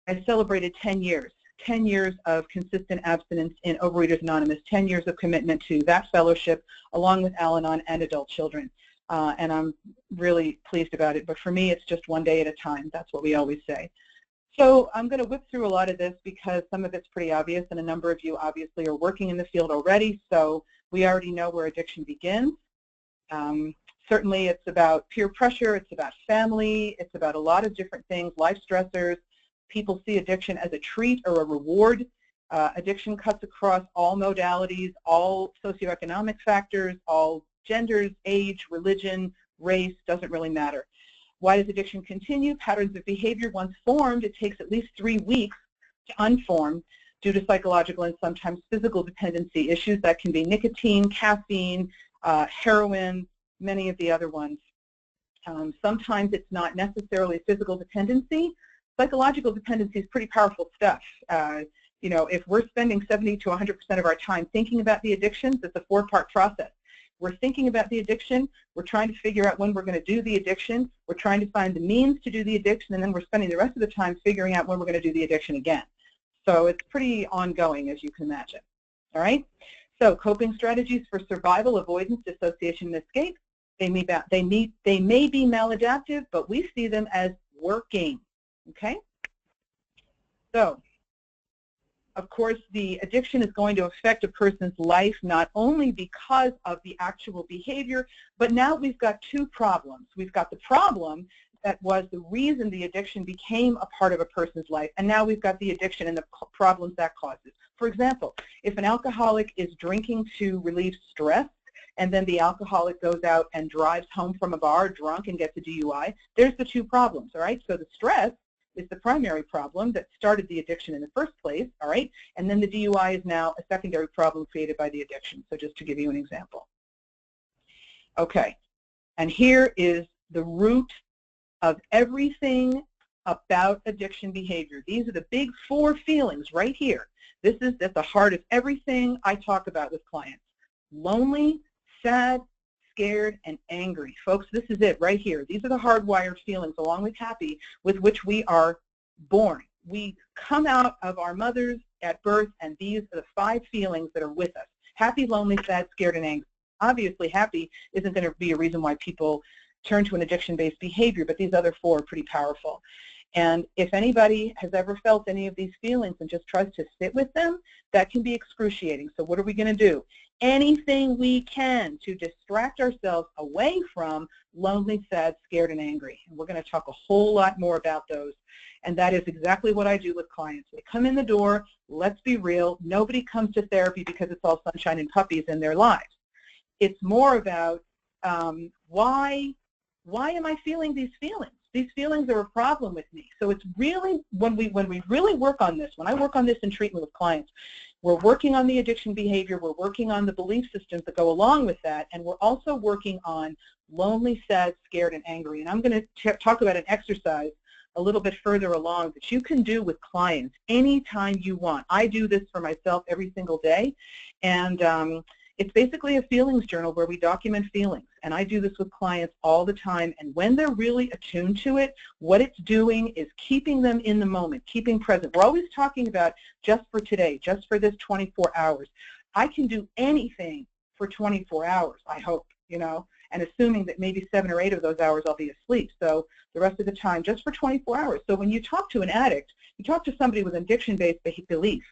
I celebrated 10 years. 10 years of consistent abstinence in Overeaters Anonymous, 10 years of commitment to that fellowship, along with Al-Anon and adult children. And I'm really pleased about it. But for me, it's just one day at a time. That's what we always say. So I'm going to whip through a lot of this because some of it's pretty obvious, and a number of you obviously are working in the field already, so we already know where addiction begins. Certainly it's about peer pressure, it's about family, it's about a lot of different things, life stressors. People see addiction as a treat or a reward. Addiction cuts across all modalities, all socioeconomic factors, all genders, age, religion, race, doesn't really matter. Why does addiction continue? Patterns of behavior, once formed, it takes at least 3 weeks to unform due to psychological and sometimes physical dependency issues. That can be nicotine, caffeine, heroin, many of the other ones. Sometimes it's not necessarily physical dependency. Psychological dependency is pretty powerful stuff. You know, if we're spending 70 to 100% of our time thinking about the addictions, it's a 4-part process. We're thinking about the addiction, we're trying to figure out when we're going to do the addiction, we're trying to find the means to do the addiction, and then we're spending the rest of the time figuring out when we're going to do the addiction again. So it's pretty ongoing, as you can imagine. All right? So coping strategies for survival, avoidance, dissociation, and escape. They may be maladaptive, but we see them as working. Okay? So, of course, the addiction is going to affect a person's life not only because of the actual behavior, but now we've got 2 problems. We've got the problem that was the reason the addiction became a part of a person's life, and now we've got the addiction and the problems that causes. For example, if an alcoholic is drinking to relieve stress, and then the alcoholic goes out and drives home from a bar drunk and gets a DUI, there's the 2 problems, all right? So the stress is the primary problem that started the addiction in the first place, all right? And then the DUI is now a secondary problem created by the addiction, so just to give you an example. Okay, and here is the root of everything about addiction behavior. These are the big 4 feelings right here. This is at the heart of everything I talk about with clients. Lonely, sad, scared, and angry. Folks, this is it right here. These are the hardwired feelings, along with happy, with which we are born. We come out of our mothers at birth, and these are the 5 feelings that are with us. Happy, lonely, sad, scared, and angry. Obviously, happy isn't going to be a reason why people turn to an addiction-based behavior, but these other 4 are pretty powerful. And if anybody has ever felt any of these feelings and just tries to sit with them, that can be excruciating. So what are we going to do? Anything we can to distract ourselves away from lonely, sad, scared, and angry. And we're going to talk a whole lot more about those. And that is exactly what I do with clients. They come in the door, let's be real, nobody comes to therapy because it's all sunshine and puppies in their lives. It's more about why am I feeling these feelings? These feelings are a problem with me. So it's really, when we really work on this, when I work on this in treatment with clients, we're working on the addiction behavior, we're working on the belief systems that go along with that, and we're also working on lonely, sad, scared, and angry. And I'm going to talk about an exercise a little bit further along that you can do with clients anytime you want. I do this for myself every single day, and it's basically a feelings journal where we document feelings, and I do this with clients all the time, and when they're really attuned to it, what it's doing is keeping them in the moment, keeping present. We're always talking about just for today, just for this 24 hours. I can do anything for 24 hours, I hope, you know, and assuming that maybe 7 or 8 of those hours I'll be asleep, so the rest of the time just for 24 hours. So when you talk to an addict, you talk to somebody with addiction-based belief,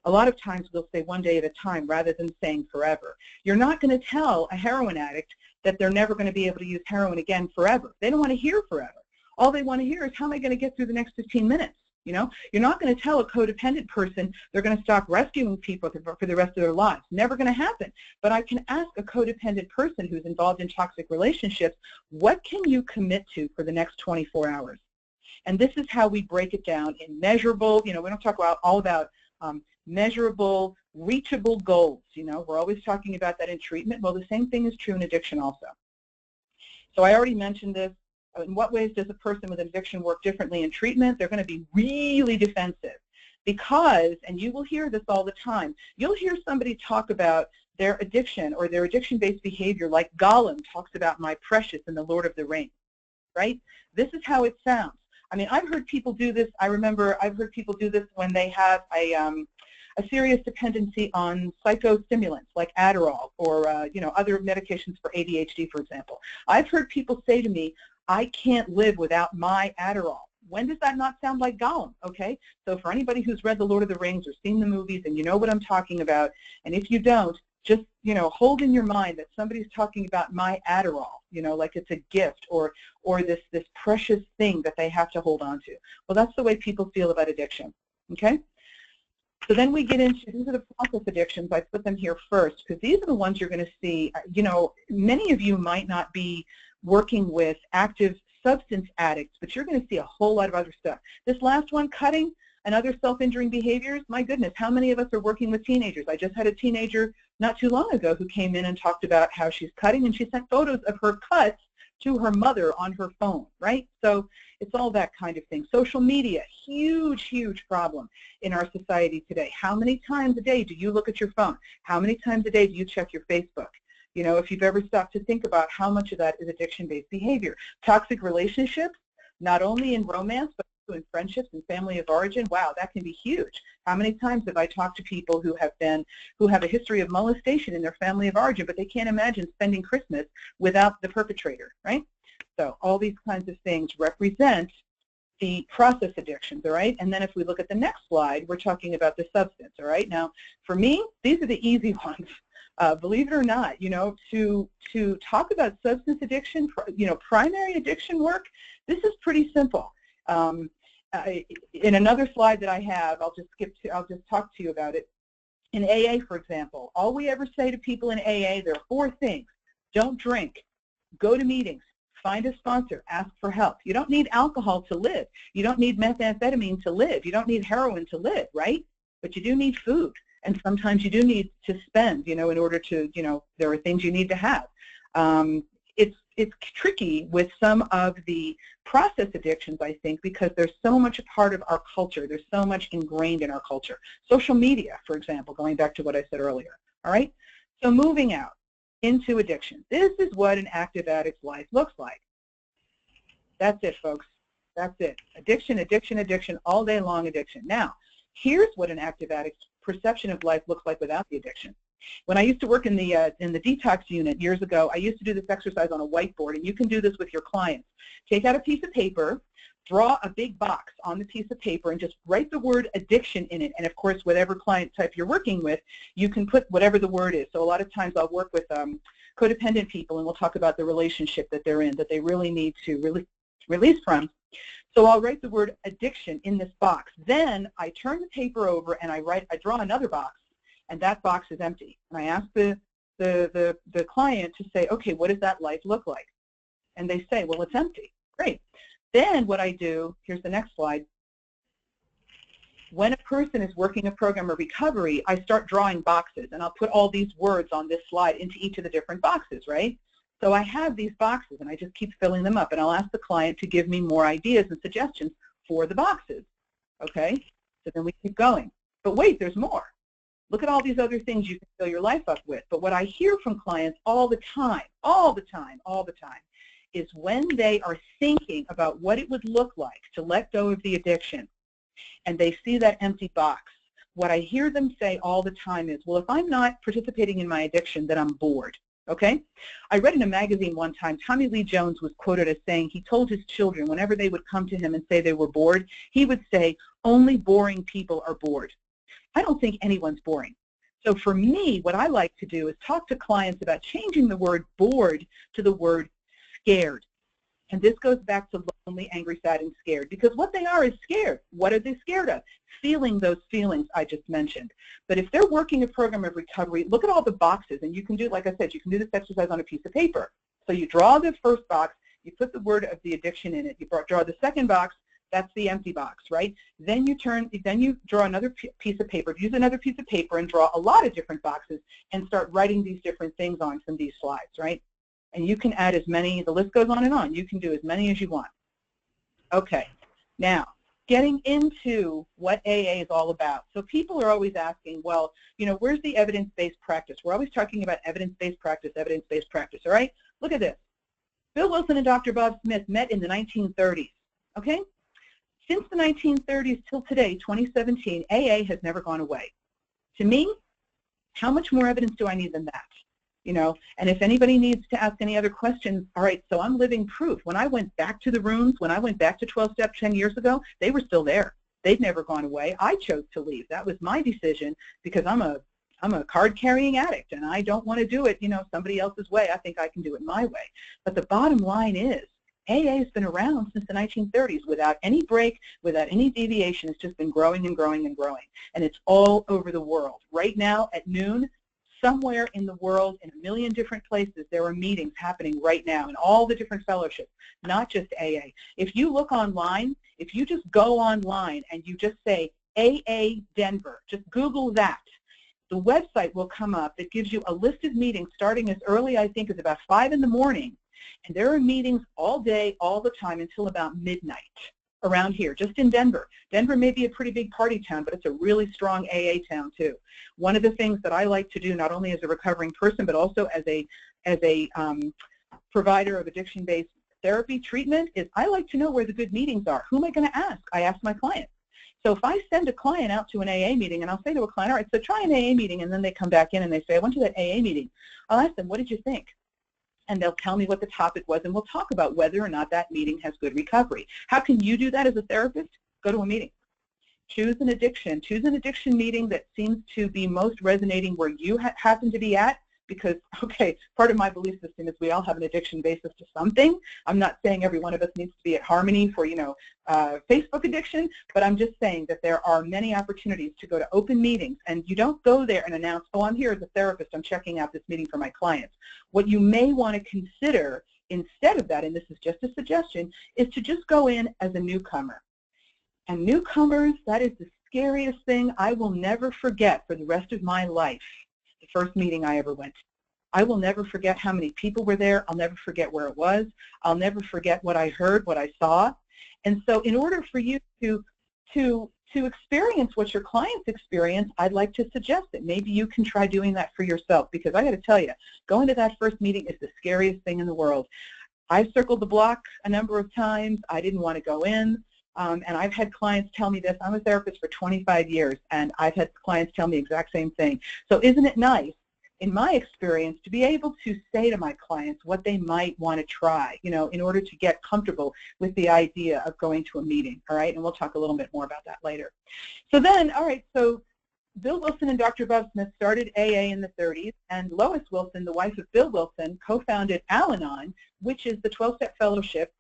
a lot of times they'll say one day at a time rather than saying forever. You're not going to tell a heroin addict that they're never going to be able to use heroin again forever. They don't want to hear forever. All they want to hear is, how am I going to get through the next 15 minutes? You know, you're not going to tell a codependent person they're going to stop rescuing people for the rest of their lives. Never going to happen. But I can ask a codependent person who's involved in toxic relationships, what can you commit to for the next 24 hours? And this is how we break it down in measurable, you know, we don't talk about all about measurable, reachable goals. You know, we're always talking about that in treatment. Well, the same thing is true in addiction also. So I already mentioned this. In what ways does a person with addiction work differently in treatment? They're going to be really defensive because, and you will hear this all the time, you'll hear somebody talk about their addiction or their addiction-based behavior like Gollum talks about my precious in The Lord of the Rings, right? This is how it sounds. I mean, I've heard people do this. I remember I've heard people do this when they have a serious dependency on psychostimulants like Adderall or you know, other medications for ADHD, for example. I've heard people say to me, I can't live without my Adderall. When does that not sound like Gollum? Okay, so for anybody who's read The Lord of the Rings or seen the movies and you know what I'm talking about, and if you don't, just, you know, hold in your mind that somebody's talking about my Adderall, you know, like it's a gift or this precious thing that they have to hold on to. Well, that's the way people feel about addiction, okay? So then we get into, these are the process addictions. I put them here first because these are the ones you're going to see. You know, many of you might not be working with active substance addicts, but you're going to see a whole lot of other stuff. This last one, cutting and other self-injuring behaviors, my goodness, how many of us are working with teenagers? I just had a teenager not too long ago who came in and talked about how she's cutting, and she sent photos of her cuts to her mother on her phone, right? So it's all that kind of thing. Social media, huge, huge problem in our society today. How many times a day do you look at your phone? How many times a day do you check your Facebook? You know, if you've ever stopped to think about how much of that is addiction-based behavior. Toxic relationships, not only in romance, but also in friendships and family of origin. Wow, that can be huge. How many times have I talked to people who have a history of molestation in their family of origin, but they can't imagine spending Christmas without the perpetrator, right? So all these kinds of things represent the process addictions, all right? And then if we look at the next slide, we're talking about the substance, all right? Now, for me, these are the easy ones. Believe it or not, you know, to talk about substance addiction, you know, primary addiction work, this is pretty simple. In another slide that I have, I'll just talk to you about it. In AA, for example, all we ever say to people in AA, there are 4 things. Don't drink, go to meetings, find a sponsor, ask for help. You don't need alcohol to live. You don't need methamphetamine to live. You don't need heroin to live, right? But you do need food. And sometimes you do need to spend, you know, in order to, you know, there are things you need to have. It's tricky with some of the process addictions, I think, because there's so much a part of our culture. There's so much ingrained in our culture. Social media, for example, going back to what I said earlier, all right? So moving out into addiction. This is what an active addict's life looks like. That's it, folks. That's it. Addiction, addiction, addiction, all day long addiction. Now, here's what an active addict's perception of life looks like without the addiction. When I used to work in the detox unit years ago, I used to do this exercise on a whiteboard, and you can do this with your clients. Take out a piece of paper, draw a big box on the piece of paper, and just write the word addiction in it. And of course, whatever client type you're working with, you can put whatever the word is. So a lot of times I'll work with codependent people, and we'll talk about the relationship that they're in, that they really need to release from. So I'll write the word addiction in this box. Then I turn the paper over and I draw another box, and that box is empty. And I ask the client to say, okay, what does that life look like? And they say, well, it's empty. Great. Then what I do, here's the next slide. When a person is working a program of recovery, I start drawing boxes, and I'll put all these words on this slide into each of the different boxes, right? So I have these boxes, and I just keep filling them up, and I'll ask the client to give me more ideas and suggestions for the boxes, okay? So then we keep going. But wait, there's more. Look at all these other things you can fill your life up with. But what I hear from clients all the time, is when they are thinking about what it would look like to let go of the addiction, and they see that empty box, what I hear them say all the time is, well, if I'm not participating in my addiction, then I'm bored. Okay? I read in a magazine one time, Tommy Lee Jones was quoted as saying he told his children whenever they would come to him and say they were bored, he would say, only boring people are bored. I don't think anyone's boring. So for me, what I like to do is talk to clients about changing the word bored to the word scared. And this goes back to lonely, angry, sad, and scared, because what they are is scared. What are they scared of? Feeling those feelings I just mentioned. But if they're working a program of recovery, look at all the boxes, and you can do, like I said, you can do this exercise on a piece of paper. So you draw the first box, you put the word of the addiction in it, you draw the second box, that's the empty box, right? Then you draw another piece of paper, use another piece of paper and draw a lot of different boxes and start writing these different things on from these slides, right? And you can add as many, the list goes on and on. You can do as many as you want. Okay, now getting into what AA is all about. So people are always asking, well, you know, where's the evidence-based practice? We're always talking about evidence-based practice, all right? Look at this. Bill Wilson and Dr. Bob Smith met in the 1930s, okay? Since the 1930s till today, 2017, AA has never gone away. To me, how much more evidence do I need than that? You know, and if anybody needs to ask any other questions, all right, so I'm living proof. When I went back to the rooms, when I went back to 12-step 10 years ago, they were still there. They'd never gone away. I chose to leave. That was my decision because I'm a card-carrying addict, and I don't want to do it, you know, somebody else's way. I think I can do it my way. But the bottom line is, AA has been around since the 1930s without any break, without any deviation. It's just been growing and growing and growing. And it's all over the world. Right now at noon, somewhere in the world, in a million different places, there are meetings happening right now in all the different fellowships, not just AA. If you look online, if you just go online and you just say AA Denver, just Google that, the website will come up that gives you a list of meetings starting as early, I think, as about 5 in the morning. And there are meetings all day, all the time, until about midnight around here, just in Denver. Denver may be a pretty big party town, but it's a really strong AA town, too. One of the things that I like to do, not only as a recovering person, but also as a provider of addiction-based therapy treatment, is I like to know where the good meetings are. Who am I going to ask? I ask my clients. So if I send a client out to an AA meeting, and I'll say to a client, all right, so try an AA meeting, and then they come back in and they say, I went to that AA meeting. I'll ask them, what did you think? And they'll tell me what the topic was, and we'll talk about whether or not that meeting has good recovery. How can you do that as a therapist? Go to a meeting. Choose an addiction. Choose an addiction meeting that seems to be most resonating where you happen to be at, because, okay, part of my belief system is we all have an addiction basis to something. I'm not saying every one of us needs to be at Harmony for, you know, Facebook addiction, but I'm just saying that there are many opportunities to go to open meetings, and you don't go there and announce, oh, I'm here as a therapist, I'm checking out this meeting for my clients. What you may want to consider instead of that, and this is just a suggestion, is to just go in as a newcomer. And newcomers, that is the scariest thing. I will never forget for the rest of my life the first meeting I ever went to. I will never forget how many people were there. I'll never forget where it was. I'll never forget what I heard, what I saw. And so in order for you to experience what your clients experience, I'd like to suggest that maybe you can try doing that for yourself, because I got to tell you, going to that first meeting is the scariest thing in the world. I've circled the block a number of times. I didn't want to go in. And I've had clients tell me this. I'm a therapist for 25 years, and I've had clients tell me the exact same thing. So isn't it nice, in my experience, to be able to say to my clients what they might want to try, you know, in order to get comfortable with the idea of going to a meeting, all right? And we'll talk a little bit more about that later. So then, all right, so Bill Wilson and Dr. Bob Smith started AA in the 30s, and Lois Wilson, the wife of Bill Wilson, co-founded Al-Anon, which is the 12-step fellowship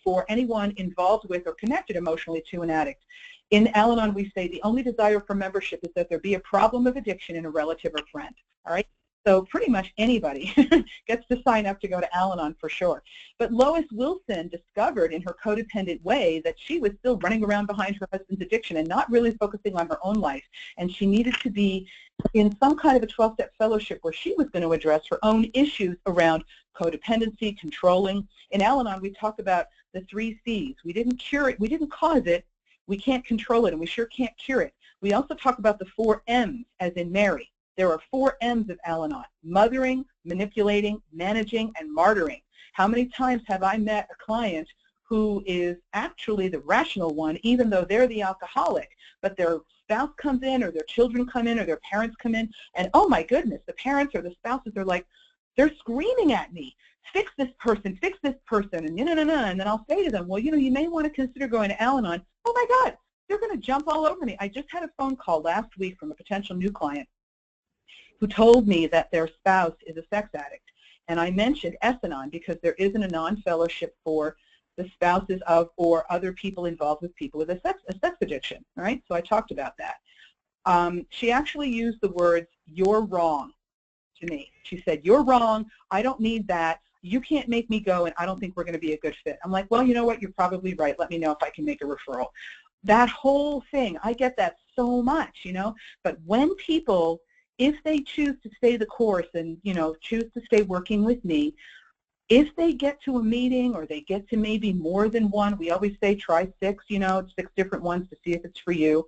for anyone involved with or connected emotionally to an addict. In Al-Anon, we say the only desire for membership is that there be a problem of addiction in a relative or friend, all right? So pretty much anybody gets to sign up to go to Al-Anon for sure. But Lois Wilson discovered in her codependent way that she was still running around behind her husband's addiction and not really focusing on her own life. And she needed to be in some kind of a 12-step fellowship where she was going to address her own issues around codependency, controlling. In Al-Anon, we talk about the 3 C's. We didn't cure it. We didn't cause it. We can't control it, and we sure can't cure it. We also talk about the 4 M's, as in Mary. There are 4 M's of Al-Anon: mothering, manipulating, managing, and martyring. How many times have I met a client who is actually the rational one, even though they're the alcoholic, but their spouse comes in, or their children come in, or their parents come in, and oh my goodness, the parents or the spouses are like, they're screaming at me, fix this person, and no, and then I'll say to them, well, you know, you may want to consider going to Al-Anon. Oh my God, they're going to jump all over me. I just had a phone call last week from a potential new client who told me that their spouse is a sex addict. And I mentioned S-Anon because there isn't a non-fellowship for the spouses of or other people involved with people with a sex addiction, all right? So I talked about that. She actually used the words, "you're wrong," to me. She said, "You're wrong, I don't need that, you can't make me go, and I don't think we're going to be a good fit." I'm like, well, you know what, you're probably right. Let me know if I can make a referral. That whole thing, I get that so much, you know, but when people, if they choose to stay the course and, you know, choose to stay working with me, if they get to a meeting or they get to maybe more than one, we always say try 6, you know, 6 different ones to see if it's for you.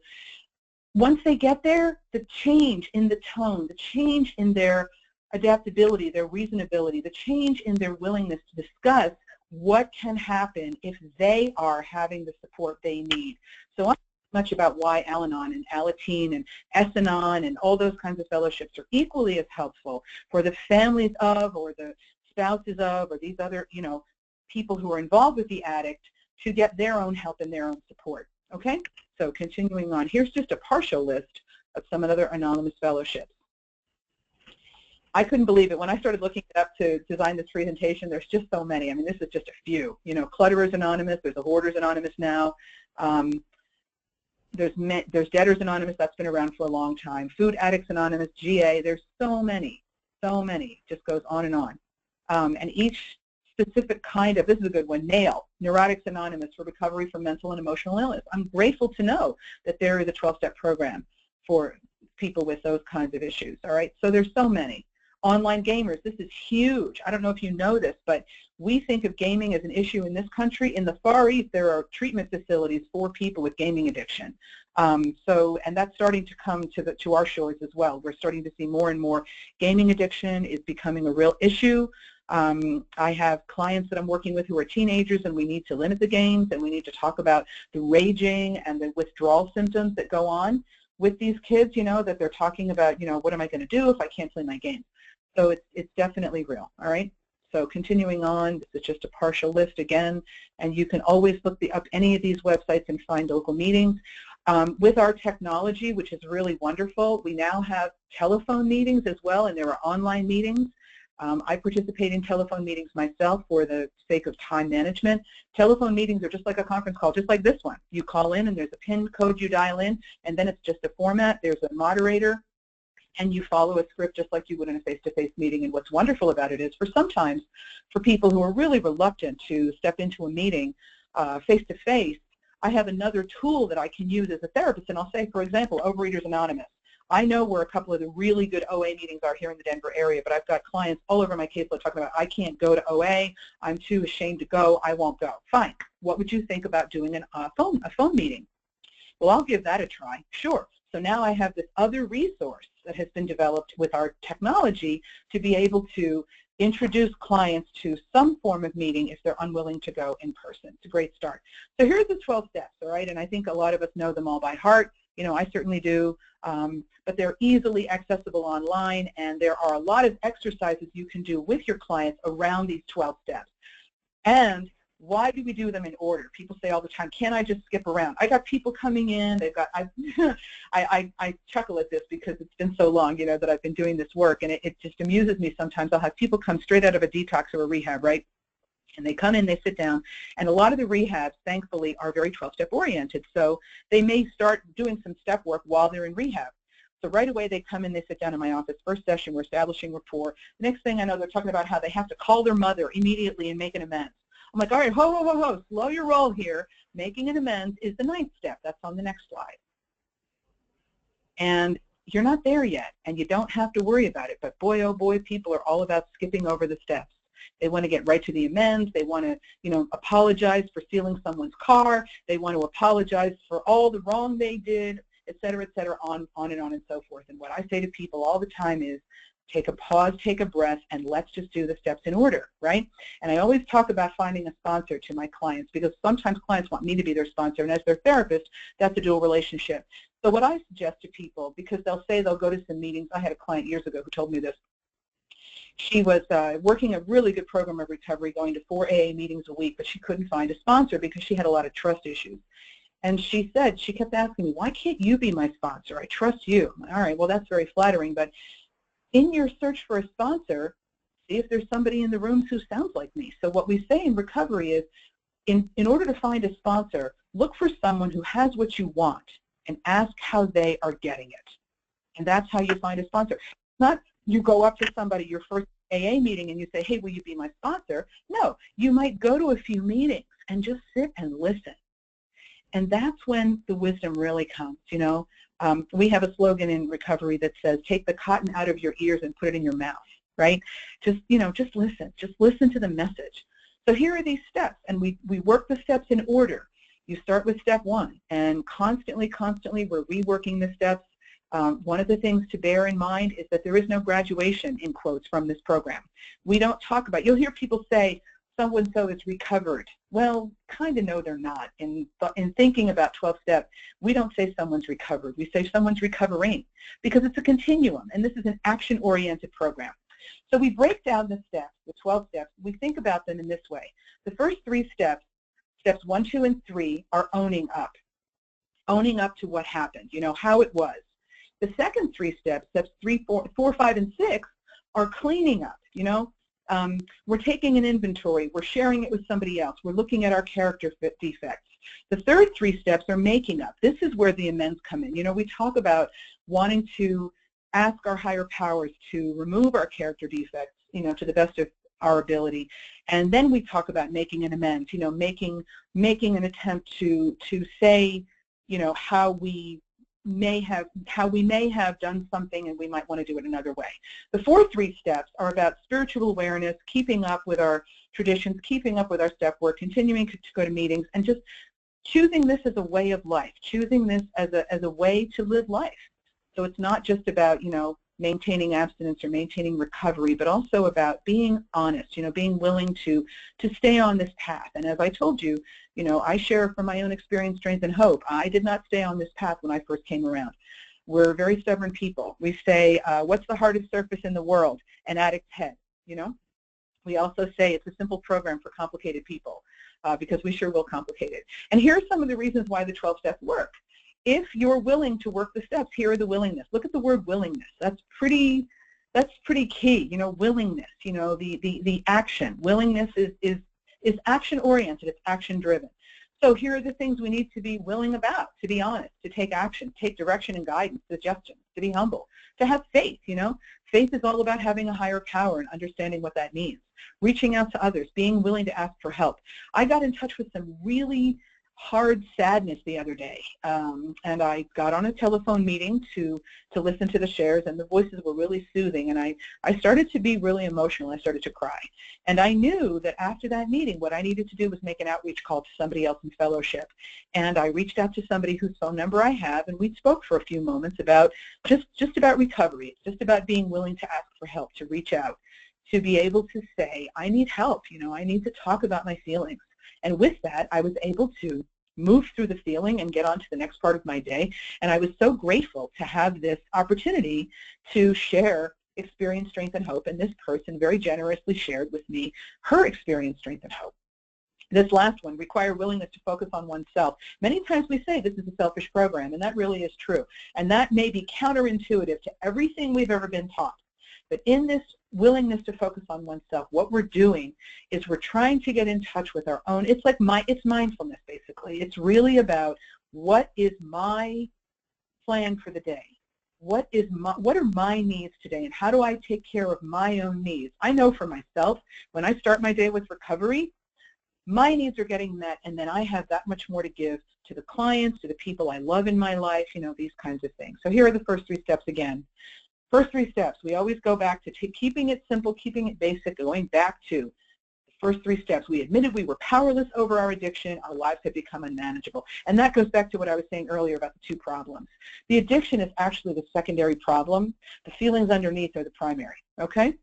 Once they get there, the change in the tone, the change in their adaptability, their reasonability, the change in their willingness to discuss what can happen if they are having the support they need. So I'm much about why Al-Anon and Alateen and S-Anon and all those kinds of fellowships are equally as helpful for the families of, or the spouses of, or these other, people who are involved with the addict to get their own help and their own support. Okay? So continuing on, here's just a partial list of some other anonymous fellowships. I couldn't believe it. When I started looking it up to design this presentation, there's just so many. I mean, this is just a few. Clutterers Anonymous, there's a Hoarders Anonymous now. There's Debtors Anonymous, that's been around for a long time. Food Addicts Anonymous, GA, there's so many, just goes on and on. And each specific kind of, this is a good one, NAIL, Neurotics Anonymous, for recovery from mental and emotional illness. I'm grateful to know that there is a 12-step program for people with those kinds of issues, all right? So there's so many. Online gamers, this is huge. I don't know if you know this, but we think of gaming as an issue in this country. In the Far East, there are treatment facilities for people with gaming addiction. And that's starting to come to our shores as well. We're starting to see more and more gaming addiction is becoming a real issue. I have clients that I'm working with who are teenagers, and we need to limit the games, and we need to talk about the raging and the withdrawal symptoms that go on with these kids, that they're talking about, what am I going to do if I can't play my games? So it's definitely real, all right? So continuing on, this is just a partial list again, and you can always look up any of these websites and find local meetings. With our technology, which is really wonderful, we now have telephone meetings as well, and there are online meetings. I participate in telephone meetings myself for the sake of time management. Telephone meetings are just like a conference call, just like this one. You call in and there's a PIN code you dial in, and then it's just a format. There's a moderator, and you follow a script just like you would in a face-to-face meeting. And what's wonderful about it is sometimes for people who are really reluctant to step into a meeting face-to-face, I have another tool that I can use as a therapist. And I'll say, for example, Overeaters Anonymous. I know where a couple of the really good OA meetings are here in the Denver area, but I've got clients all over my caseload talking about, I can't go to OA, I'm too ashamed to go, I won't go. Fine. What would you think about doing a phone meeting? Well, I'll give that a try. Sure. So now I have this other resource that has been developed with our technology to be able to introduce clients to some form of meeting if they're unwilling to go in person. It's a great start. So here's the 12 steps, all right? And I think a lot of us know them all by heart. I certainly do, but they're easily accessible online, and there are a lot of exercises you can do with your clients around these 12 steps. And why do we do them in order? People say all the time, can't I just skip around? I got people coming in, they've got, I chuckle at this because it's been so long, that I've been doing this work, and it just amuses me sometimes. I'll have people come straight out of a detox or a rehab, right? And they come in, they sit down, and a lot of the rehabs, thankfully, are very 12-step oriented. So they may start doing some step work while they're in rehab. So right away they come in, they sit down in my office. First session, we're establishing rapport. The next thing I know, they're talking about how they have to call their mother immediately and make an amends. I'm like, all right, ho, slow your roll here. Making an amends is the 9th step. That's on the next slide. And you're not there yet, and you don't have to worry about it. But boy, oh boy, people are all about skipping over the steps. They want to get right to the amends. They want to, apologize for stealing someone's car. They want to apologize for all the wrong they did, et cetera, on and on and so forth. And what I say to people all the time is, take a pause, take a breath, and let's just do the steps in order, right? And I always talk about finding a sponsor to my clients, because sometimes clients want me to be their sponsor, and as their therapist, that's a dual relationship. So what I suggest to people, because they'll say they'll go to some meetings. I had a client years ago who told me this. She was working a really good program of recovery, going to 4 AA meetings a week, but she couldn't find a sponsor because she had a lot of trust issues. And she said, she kept asking me, why can't you be my sponsor? I trust you. All right, well, that's very flattering, but in your search for a sponsor, see if there's somebody in the room who sounds like me. So what we say in recovery is, in order to find a sponsor, look for someone who has what you want and ask how they are getting it. And that's how you find a sponsor. Not you go up to somebody, your first AA meeting, and you say, hey, will you be my sponsor? No, you might go to a few meetings and just sit and listen. And that's when the wisdom really comes, We have a slogan in recovery that says, take the cotton out of your ears and put it in your mouth, right? Just listen to the message. So here are these steps, and we work the steps in order. You start with step 1, and constantly, we're reworking the steps. One of the things to bear in mind is that there is no graduation, in quotes, from this program. We don't talk about, you'll hear people say, so-and-so is recovered. Well, kind of no, they're not. In thinking about 12 steps, we don't say someone's recovered. We say someone's recovering, because it's a continuum, and this is an action-oriented program. So we break down the steps, the 12 steps. We think about them in this way. The first 3 steps, steps 1, 2, and 3, are owning up to what happened, how it was. The second 3 steps, steps 3, 4, 5, and 6, are cleaning up, We're taking an inventory. We're sharing it with somebody else. We're looking at our character defects. The third 3 steps are making up. This is where the amends come in. We talk about wanting to ask our higher powers to remove our character defects, to the best of our ability. And then we talk about making an amends, making an attempt to say, how we may have done something and we might want to do it another way. The 4 3 steps are about spiritual awareness, keeping up with our traditions, keeping up with our step work, continuing to go to meetings, and just choosing this as a way of life, choosing this as a way to live life. So it's not just about, maintaining abstinence or maintaining recovery, but also about being honest, being willing to stay on this path. And as I told you, I share from my own experience, strength, and hope. I did not stay on this path when I first came around. We're very stubborn people. We say, what's the hardest surface in the world? An addict's head, We also say it's a simple program for complicated people, because we sure will complicate it. And here are some of the reasons why the 12 steps work. If you're willing to work the steps, here are the willingness. Look at the word willingness. That's pretty key. Willingness. The action. Willingness is action-oriented. It's action-driven. So here are the things we need to be willing about: to be honest, to take action, take direction and guidance, suggestions, to be humble, to have faith. Faith is all about having a higher power and understanding what that means. Reaching out to others, being willing to ask for help. I got in touch with some really hard sadness the other day, and I got on a telephone meeting to listen to the shares, and the voices were really soothing, and I started to be really emotional. I started to cry, and I knew that after that meeting what I needed to do was make an outreach call to somebody else in fellowship. And I reached out to somebody whose phone number I have, and we spoke for a few moments about just about recovery. It's just about being willing to ask for help, to reach out, to be able to say, I need help, I need to talk about my feelings. And with that, I was able to move through the feeling and get on to the next part of my day. And I was so grateful to have this opportunity to share experience, strength, and hope. And this person very generously shared with me her experience, strength, and hope. This last one, require willingness to focus on oneself. Many times we say this is a selfish program, and that really is true. And that may be counterintuitive to everything we've ever been taught. But in this willingness to focus on oneself, what we're doing is we're trying to get in touch with our own, it's mindfulness basically. It's really about, what is my plan for the day? What are my needs today, and how do I take care of my own needs? I know for myself, when I start my day with recovery, my needs are getting met, and then I have that much more to give to the clients, to the people I love in my life, these kinds of things. So here are the first 3 steps again. First 3 steps, we always go back to keeping it simple, keeping it basic, going back to the first 3 steps. We admitted we were powerless over our addiction. Our lives had become unmanageable. And that goes back to what I was saying earlier about the 2 problems. The addiction is actually the secondary problem. The feelings underneath are the primary, okay?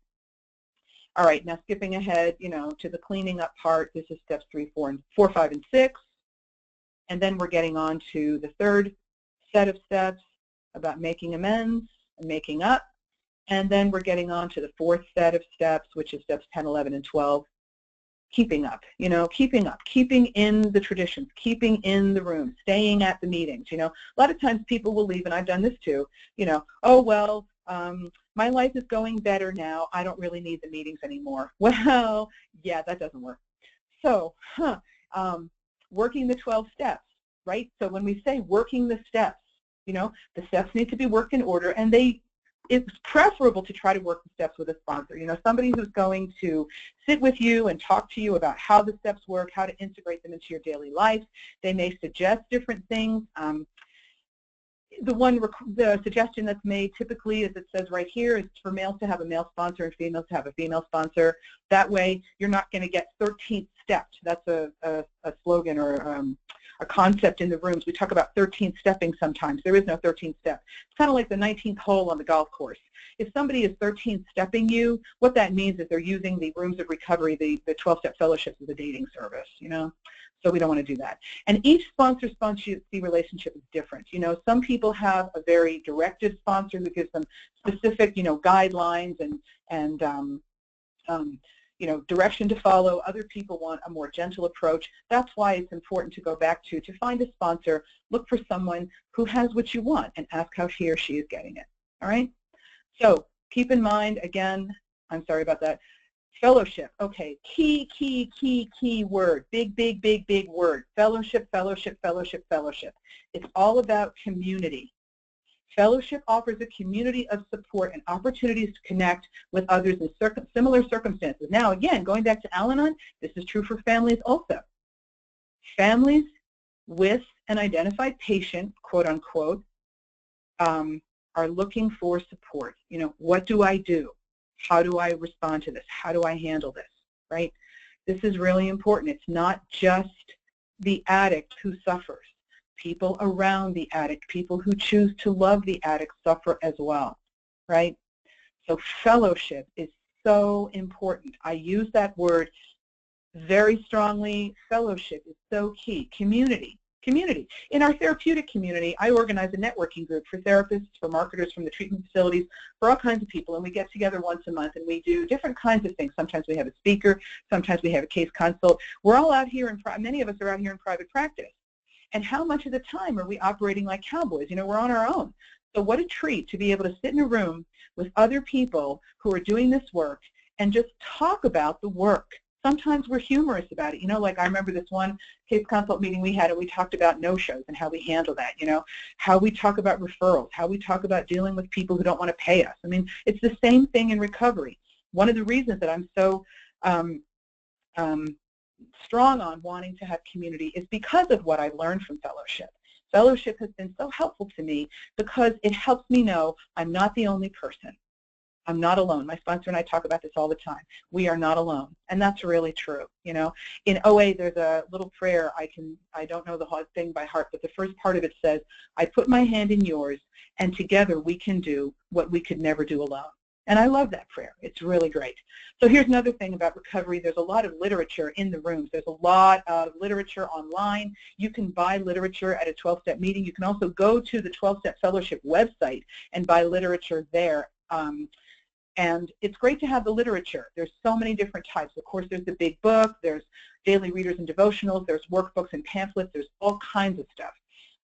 All right, now skipping ahead, to the cleaning up part. This is steps 3, 4, 5, and 6. And then we're getting on to the third set of steps about making amends, making up, and then we're getting on to the 4th set of steps, which is steps 10, 11, and 12, keeping up, keeping in the traditions, keeping in the room, staying at the meetings. A lot of times people will leave, and I've done this too, oh, well, my life is going better now, I don't really need the meetings anymore. Well, yeah, that doesn't work. So, working the 12 steps, right? So when we say working the steps, the steps need to be worked in order, and it's preferable to try to work the steps with a sponsor. Somebody who's going to sit with you and talk to you about how the steps work, how to integrate them into your daily life. They may suggest different things. The suggestion that's made typically, as it says right here, is for males to have a male sponsor and females to have a female sponsor. That way, you're not going to get 13th stepped. That's a slogan or a concept in the rooms. We talk about 13th stepping sometimes. There is no 13th step. It's kind of like the 19th hole on the golf course. If somebody is 13th stepping you, what that means is they're using the rooms of recovery, the 12-step fellowships as a dating service, you know. So we don't want to do that. And each sponsor-sponsee relationship is different. You know, some people have a very directed sponsor who gives them specific, you know, guidelines and you know, direction to follow. Other people want a more gentle approach. That's why it's important to go back to find a sponsor, look for someone who has what you want, and ask how he or she is getting it. All right? So keep in mind, again, I'm sorry about that, fellowship. Okay, key word, big word. Fellowship, fellowship, fellowship, fellowship. It's all about community. Fellowship offers a community of support and opportunities to connect with others in similar circumstances. Now, again, going back to Al-Anon, this is true for families also. Families with an identified patient, quote unquote, are looking for support. You know, what do I do? How do I respond to this? How do I handle this, right? This is really important. It's not just the addict who suffers. People around the addict, people who choose to love the addict suffer as well, right? So fellowship is so important. I use that word very strongly. Fellowship is so key. Community. In our therapeutic community, I organize a networking group for therapists, for marketers from the treatment facilities, for all kinds of people, and we get together once a month and we do different kinds of things. Sometimes we have a speaker, sometimes we have a case consult. We're all out here, many of us are out here in private practice. And how much of the time are we operating like cowboys? You know, we're on our own. So what a treat to be able to sit in a room with other people who are doing this work and just talk about the work. Sometimes we're humorous about it. You know, like I remember this one case consult meeting we had, and we talked about no-shows and how we handle that, you know, how we talk about referrals, how we talk about dealing with people who don't want to pay us. I mean, it's the same thing in recovery. One of the reasons that I'm so strong on wanting to have community is because of what I learned from fellowship. Fellowship has been so helpful to me because it helps me know I'm not the only person. I'm not alone. My sponsor and I talk about this all the time. We are not alone, and that's really true. You know, in OA there's a little prayer. I don't know the whole thing by heart, but the first part of it says, "I put my hand in yours, and together we can do what we could never do alone." And I love that prayer. It's really great. So here's another thing about recovery. There's a lot of literature in the rooms. There's a lot of literature online. You can buy literature at a 12-step meeting. You can also go to the 12-step fellowship website and buy literature there. And it's great to have the literature. There's so many different types. Of course, there's the big book. There's daily readers and devotionals. There's workbooks and pamphlets. There's all kinds of stuff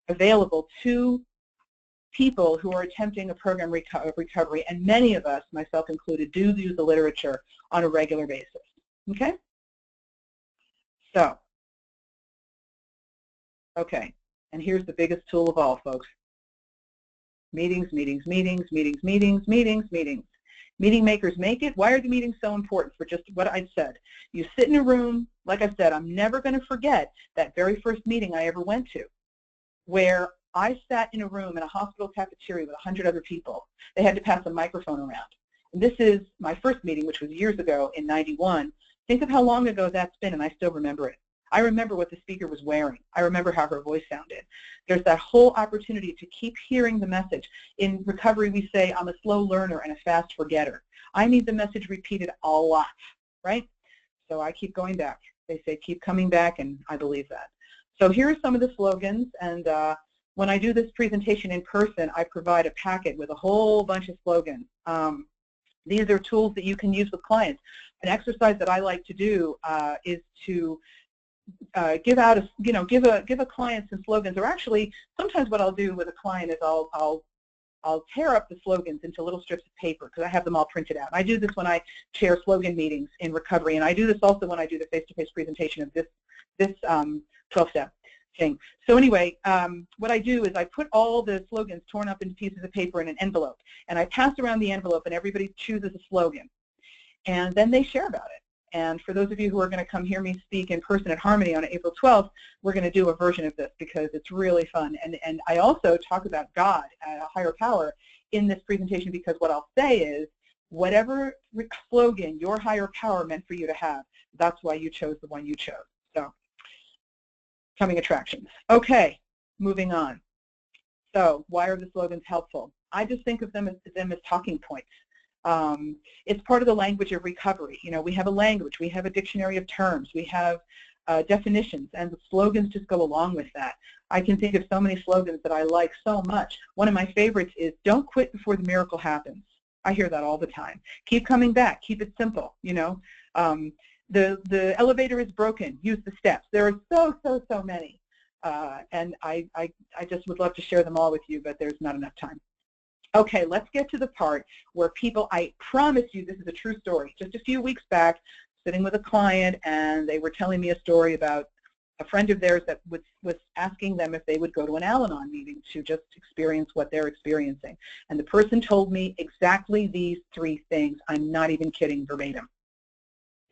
available to people who are attempting a program of recovery, and many of us, myself included, do use the literature on a regular basis. Okay? So, okay, and here's the biggest tool of all, folks. Meetings, meetings, meetings, meetings, meetings, meetings, meetings. Meeting makers make it. Why are the meetings so important? For just what I said. You sit in a room, like I said, I'm never going to forget that very first meeting I ever went to, where I sat in a room in a hospital cafeteria with 100 other people. They had to pass a microphone around. And this is my first meeting, which was years ago in '91. Think of how long ago that's been, and I still remember it. I remember what the speaker was wearing. I remember how her voice sounded. There's that whole opportunity to keep hearing the message. In recovery, we say, I'm a slow learner and a fast forgetter. I need the message repeated a lot, right? So I keep going back. They say, keep coming back, and I believe that. So here are some of the slogans, and when I do this presentation in person, I provide a packet with a whole bunch of slogans. These are tools that you can use with clients. An exercise that I like to do is to give out give a client some slogans. Or actually, sometimes what I'll do with a client is I'll tear up the slogans into little strips of paper because I have them all printed out. I do this when I chair slogan meetings in recovery, and I do this also when I do the face-to-face presentation of this 12-step thing. So anyway, what I do is I put all the slogans torn up into pieces of paper in an envelope, and I pass around the envelope, and everybody chooses a slogan, and then they share about it. And for those of you who are going to come hear me speak in person at Harmony on April 12th, we're going to do a version of this because it's really fun. And I also talk about God, a higher power, in this presentation, because what I'll say is, whatever slogan your higher power meant for you to have, that's why you chose the one you chose. So coming attractions. Okay, moving on. So why are the slogans helpful? I just think of them as talking points. It's part of the language of recovery. You know, we have a language, we have a dictionary of terms, we have definitions, and the slogans just go along with that. I can think of so many slogans that I like so much. One of my favorites is, don't quit before the miracle happens. I hear that all the time. Keep coming back, keep it simple, you know. The elevator is broken, use the steps. There are so many. And I just would love to share them all with you, but there's not enough time. Okay, let's get to the part where people, I promise you this is a true story. Just a few weeks back, sitting with a client, and they were telling me a story about a friend of theirs that was asking them if they would go to an Al-Anon meeting to just experience what they're experiencing. And the person told me exactly these three things. I'm not even kidding, verbatim.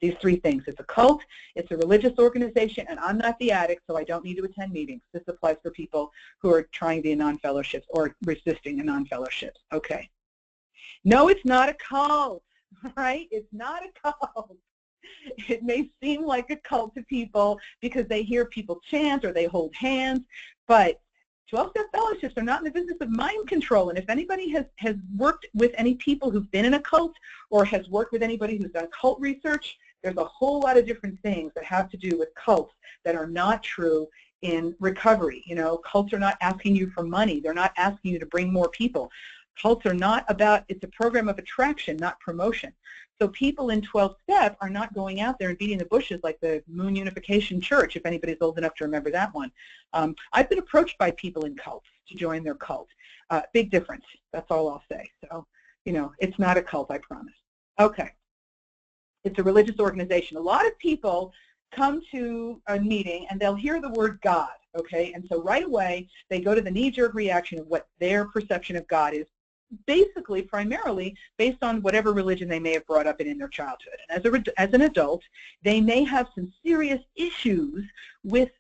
These three things. It's a cult, it's a religious organization, and I'm not the addict, so I don't need to attend meetings. This applies for people who are trying the non-fellowships or resisting the non-fellowships. Okay. No, it's not a cult, right? It's not a cult. It may seem like a cult to people because they hear people chant or they hold hands, but 12-step fellowships are not in the business of mind control. And if anybody has worked with any people who've been in a cult or has worked with anybody who's done cult research, there's a whole lot of different things that have to do with cults that are not true in recovery. You know, cults are not asking you for money. They're not asking you to bring more people. Cults are not about, it's a program of attraction, not promotion. So people in 12-step are not going out there and beating the bushes like the Moon Unification Church, if anybody's old enough to remember that one. I've been approached by people in cults to join their cult. Big difference, that's all I'll say. So, you know, it's not a cult, I promise. Okay, it's a religious organization. A lot of people come to a meeting and they'll hear the word God, okay? And so right away, they go to the knee-jerk reaction of what their perception of God is, basically, primarily, based on whatever religion they may have brought up in their childhood. And as an adult, they may have some serious issues with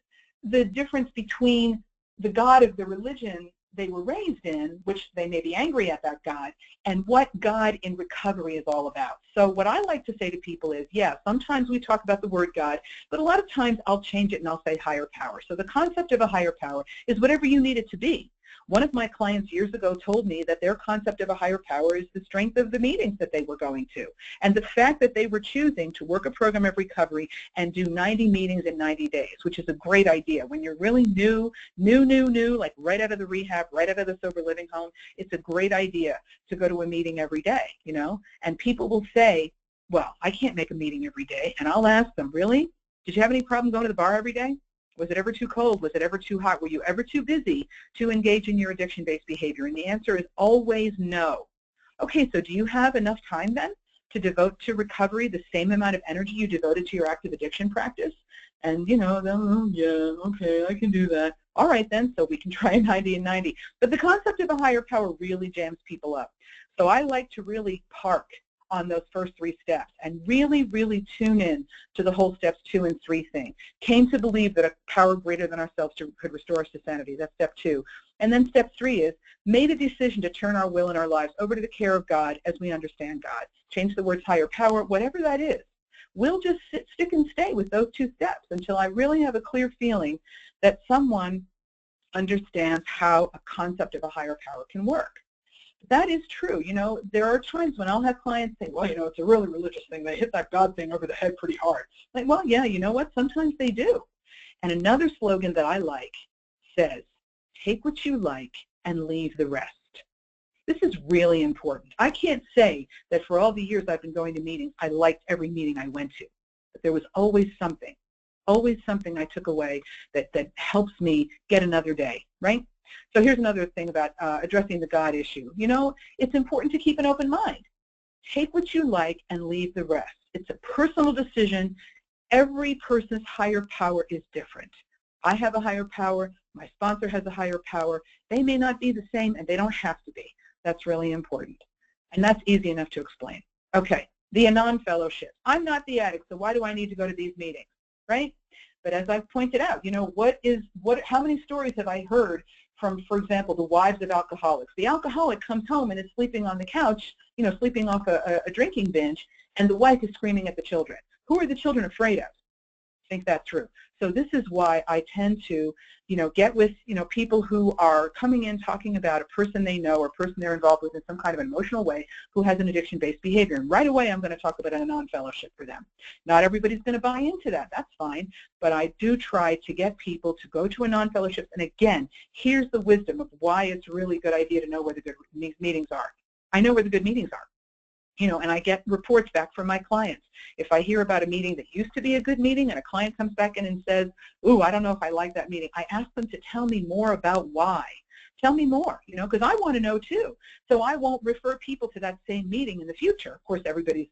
the difference between the God of the religion they were raised in, which they may be angry at that God, and what God in recovery is all about. So what I like to say to people is, yeah, sometimes we talk about the word God, but a lot of times I'll change it and I'll say higher power. So the concept of a higher power is whatever you need it to be. One of my clients years ago told me that their concept of a higher power is the strength of the meetings that they were going to, and the fact that they were choosing to work a program of recovery and do 90 meetings in 90 days, which is a great idea. When you're really new, like right out of the rehab, right out of the sober living home, it's a great idea to go to a meeting every day, you know? And people will say, well, I can't make a meeting every day. And I'll ask them, really? Did you have any problem going to the bar every day? Was it ever too cold? Was it ever too hot? Were you ever too busy to engage in your addiction-based behavior? And the answer is always no. Okay, so do you have enough time then to devote to recovery the same amount of energy you devoted to your active addiction practice? And, you know, oh, yeah, okay, I can do that. All right then, so we can try 90 and 90. But the concept of a higher power really jams people up. So I like to really park on those first three steps and really, really tune in to the whole steps 2 and 3 thing. Came to believe that a power greater than ourselves could restore us to sanity. That's step 2. And then step 3 is made a decision to turn our will and our lives over to the care of God as we understand God. Change the words higher power, whatever that is. We'll just stick and stay with those 2 steps until I really have a clear feeling that someone understands how a concept of a higher power can work. That is true. You know, there are times when I'll have clients say, well, you know, it's a really religious thing. They hit that God thing over the head pretty hard. Like, well, yeah, you know what? Sometimes they do. And another slogan that I like says, take what you like and leave the rest. This is really important. I can't say that for all the years I've been going to meetings, I liked every meeting I went to. But there was always something I took away that helps me get another day, right? So here's another thing about addressing the God issue. You know, it's important to keep an open mind. Take what you like and leave the rest. It's a personal decision. Every person's higher power is different. I have a higher power. My sponsor has a higher power. They may not be the same, and they don't have to be. That's really important. And that's easy enough to explain. Okay, the Anon Fellowship. I'm not the addict, so why do I need to go to these meetings, right? But as I've pointed out, you know, how many stories have I heard from, for example, the wives of alcoholics? The alcoholic comes home and is sleeping on the couch, you know, sleeping off a drinking binge, and the wife is screaming at the children. Who are the children afraid of? Think that through. So this is why I tend to, get with, people who are coming in talking about a person they know or a person they're involved with in some kind of an emotional way who has an addiction-based behavior. And right away, I'm going to talk about a non-fellowship for them. Not everybody's going to buy into that. That's fine. But I do try to get people to go to a non-fellowship. And again, here's the wisdom of why it's really a good idea to know where the good meetings are. I know where the good meetings are. And I get reports back from my clients. If I hear about a meeting that used to be a good meeting and a client comes back in and says, ooh, I don't know if I like that meeting, I ask them to tell me more about why. Tell me more, because I want to know too. So I won't refer people to that same meeting in the future. Of course, everybody's,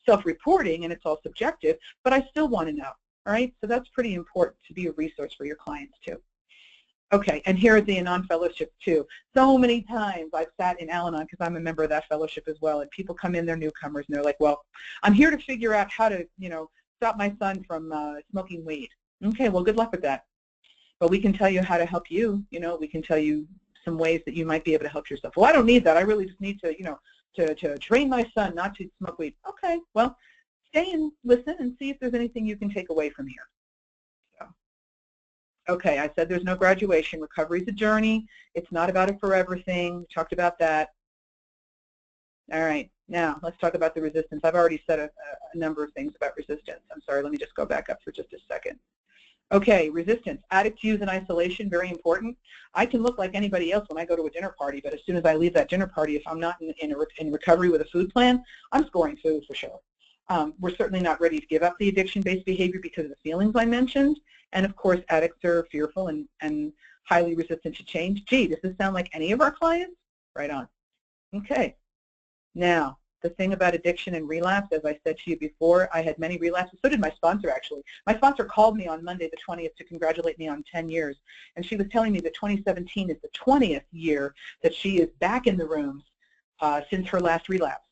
self-reporting and it's all subjective, but I still want to know, all right? So that's pretty important to be a resource for your clients too. Okay, and here are the non-fellowship too. So many times I've sat in Al-Anon because I'm a member of that fellowship as well, and people come in, they're newcomers, and they're like, well, I'm here to figure out how to, stop my son from smoking weed. Okay, well, good luck with that. But we can tell you how to help you, we can tell you some ways that you might be able to help yourself. Well, I don't need that. I really just need to, to train my son not to smoke weed. Okay, well, stay and listen and see if there's anything you can take away from here. Okay, I said there's no graduation. Recovery is a journey. It's not about a forever thing. We talked about that. All right, now let's talk about the resistance. I've already said a number of things about resistance. I'm sorry, let me just go back up for just a second. Okay, resistance. Addict use and isolation, very important. I can look like anybody else when I go to a dinner party, but as soon as I leave that dinner party, if I'm not in recovery with a food plan, I'm scoring food for sure. We're certainly not ready to give up the addiction-based behavior because of the feelings I mentioned. And of course, addicts are fearful and highly resistant to change. Gee, does this sound like any of our clients? Right on. Okay. Now, the thing about addiction and relapse, as I said to you before, I had many relapses. So did my sponsor, actually. My sponsor called me on Monday the 20th to congratulate me on 10 years. And she was telling me that 2017 is the 20th year that she is back in the rooms since her last relapse.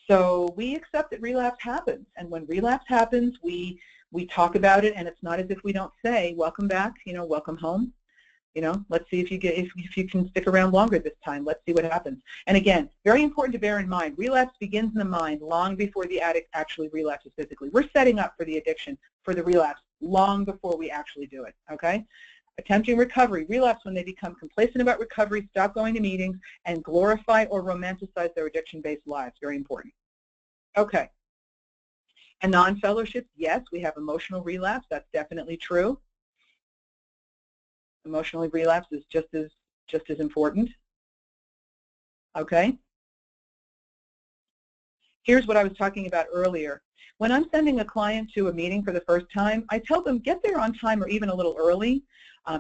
So we accept that relapse happens. And when relapse happens, we talk about it, and it's not as if we don't say, welcome back, welcome home. Let's see if you can stick around longer this time. Let's see what happens. And again, very important to bear in mind, relapse begins in the mind long before the addict actually relapses physically. We're setting up for the addiction, for the relapse, long before we actually do it, okay? Attempting recovery, relapse when they become complacent about recovery, stop going to meetings, and glorify or romanticize their addiction-based lives. Very important. Okay. And non-fellowships, yes, we have emotional relapse. That's definitely true. Emotional relapse is just as important. Okay. Here's what I was talking about earlier. When I'm sending a client to a meeting for the first time, I tell them get there on time or even a little early.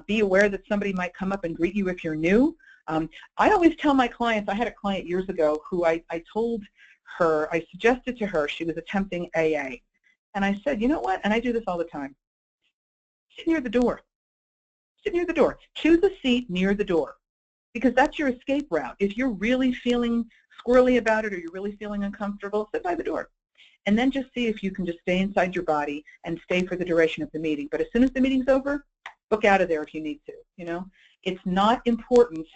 Be aware that somebody might come up and greet you if you're new. I always tell my clients, I had a client years ago who I suggested to her, she was attempting AA. And I said, you know what, and I do this all the time, sit near the door. Sit near the door. Choose a seat near the door because that's your escape route. If you're really feeling squirrely about it or you're really feeling uncomfortable, sit by the door. And then just see if you can just stay inside your body and stay for the duration of the meeting. But as soon as the meeting's over, book out of there if you need to, It's not important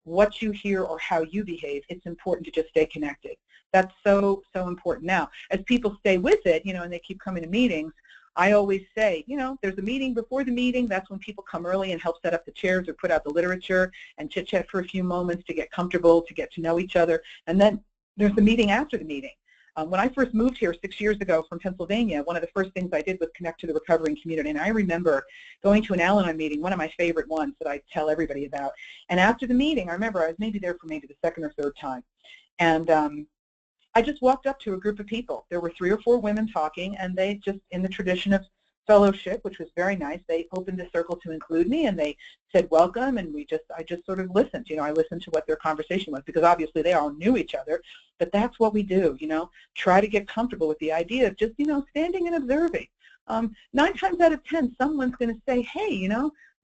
what you hear or how you behave. It's important to just stay connected. That's so, so important. Now, as people stay with it, and they keep coming to meetings, I always say, there's a meeting before the meeting. That's when people come early and help set up the chairs or put out the literature and chit-chat for a few moments to get comfortable, to get to know each other. And then there's the meeting after the meeting. When I first moved here 6 years ago from Pennsylvania, one of the first things I did was connect to the recovering community. And I remember going to an Al-Anon meeting, one of my favorite ones that I tell everybody about. And after the meeting, I remember I was maybe there for maybe the second or third time. And I just walked up to a group of people. There were 3 or 4 women talking, and they just, in the tradition of fellowship, which was very nice, they opened the circle to include me, and they said welcome, and I just sort of listened. I listened to what their conversation was, because obviously they all knew each other, but that's what we do, try to get comfortable with the idea of just, standing and observing. 9 times out of 10, someone's going to say, hey,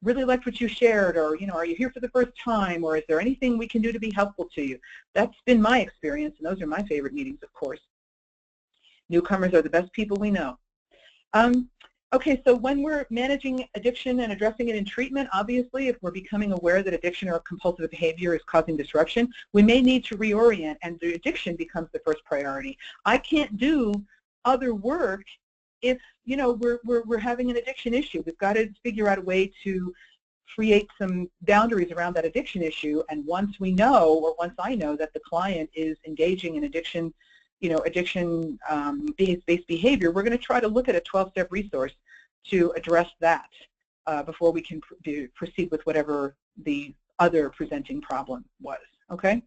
really liked what you shared, or, are you here for the first time, or is there anything we can do to be helpful to you? That's been my experience, and those are my favorite meetings, of course. Newcomers are the best people we know. Okay, so when we're managing addiction and addressing it in treatment, obviously, if we're becoming aware that addiction or compulsive behavior is causing disruption, we may need to reorient, and the addiction becomes the first priority. I can't do other work if, you know, we're having an addiction issue, we've got to figure out a way to create some boundaries around that addiction issue. And once we know, or once I know that the client is engaging in addiction, you know, addiction-based behavior, we're going to try to look at a 12-step resource to address that before we can proceed with whatever the other presenting problem was, okay?